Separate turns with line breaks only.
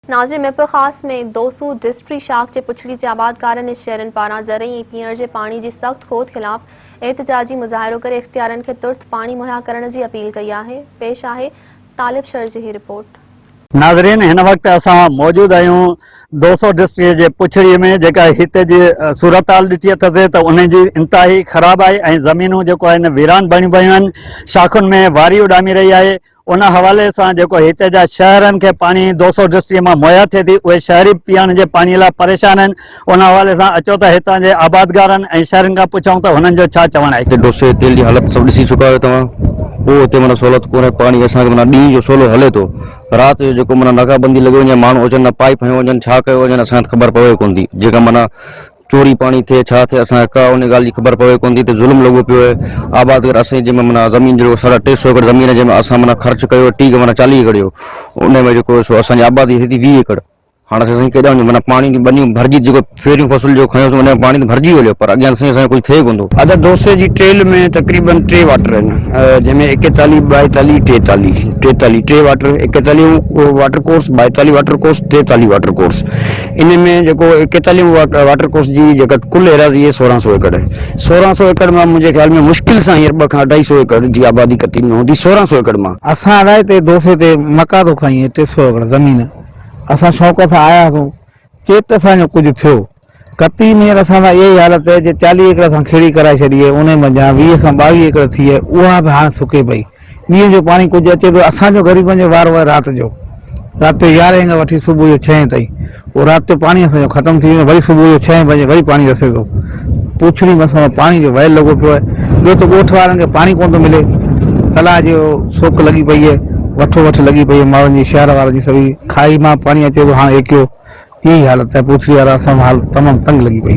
नाज़रीन मेपर ख़ास में दोसू डिस्ट्री शाख के पुछड़ी के आबादकारन शहरन पारा ज़रई पीअण के पानी की सख्त खोद खिलाफ एहतजाजी मुज़ाहिरो करे इख्तियारन के तुर्त पानी मुहैया करण की अपील कई है। पेश आहे तालिब शर जी रिपोर्ट।
नाज़रीन इन वक्त अस मौजूद आयूं 200 डिस्ट्रिक्ट के पुछड़ी में जेका हिते जी सूरत हाल ॾिठी अथसि त उन जी इंतहाई ख़राब आहे ऐं ज़मीनूं जेको आहिनि वीरान बणी पयूं आहिनि, शाखुनि में वारी उॾामी रही आहे। उन हवाले से जेको हिते जा शहरन के पानी 200 डिस्ट्रिक्ट में मुहैया थे थी उहे शहरी पीअण के पानी लाइ परेशान आहिनि। उन हवाले से अचो त हितां जे आबादगारनि ऐं शहरनि खां पुछूं त हुननि जो छा चवणु आहे।
हिते डोसे तेल जी हालत सभु ॾिसी चुका आहियो तव्हां। पोइ हिते माना सहूलियत कोन्हे, पाणी असांखे माना ॾींहं जो सोलो हले थो, राति जो जेको माना नाकाबंदी लॻी वञे, माण्हू अचनि पाइप हयूं वञनि, छा कयो वञनि असांखे ख़बर पवे कोन थी। जेका माना चोरी पानी थे छा थे असांखे का उन ॻाल्हि जी ख़बर पवे कोन थी। त ज़ुल्म लॻो पियो आहे। आबादगार असां जंहिंमें माना ज़मीन जो 350 एकड़ ज़मीन जंहिंमें असां माना ख़र्च कयो टी माना 40 एकड़ जो, उन में जेको असांजी आबादी थी 20 एकड़। हाँ असां केॾा वञूं, माना पानी की बनियूं भरिजी जेको फेरियूं फसल जो खयोंसीं उन में पानी तो भरिजी वियो, पर अॻियां असांखे कुछ थे कोन थो।
अदा दोसे जी ट्रेल में तकरीबन 3 वाटर आहिनि, जंहिंमें 41, 42, 43 3 water, 41 water course, 42 water course, 43 water course. इन में जेको 41 वाटर कोर्स जी जेका कुल एराज़ी है 1600 एकड़ है। 1600 एकड़ में मुझे ख्याल में मुश्किल से 2 खां 250 एकड़ जी आबादी कती में होंदी। 1600 एकड़ में
असां अलाए ते दोसे ते मका तो खाई 300 एकड़ ज़मीन असां शौक़ सां आयासीं, चेत असांजो कुछ थियो कती में असां यही हालत है। 40 एकड़ असां खेड़ी कराए छड़ी है, उन में 20 खां 22 एकड़ थी है, उहा भी हाँ सुके पई। ॾींहं जो पानी कुछ अचे तो असांजो ग़रीबन जो वारो आहे रात जो 11 खां वठी सुबुह जो 6 ताईं। वो रात जो पानी असांजो ख़त्म थी वेंदो, वरी सुबुह जो 6 बजे वरी पानी रसे थो। पुछड़ी में असां पानी जो वहल लॻो पियो आहे। ॿियो त ॻोठ वारनि खे पानी कोन थो मिले, तलाउ जो सोक लॻी पई है, वठो वठ लगी पई है माण्हुनि जी, शहर वारनि जी सभी खाई मां पानी अचे तो हाँ एकियो। यही हालत है, पुछड़ी वारा सब हाल तमाम तंग लगी पई है।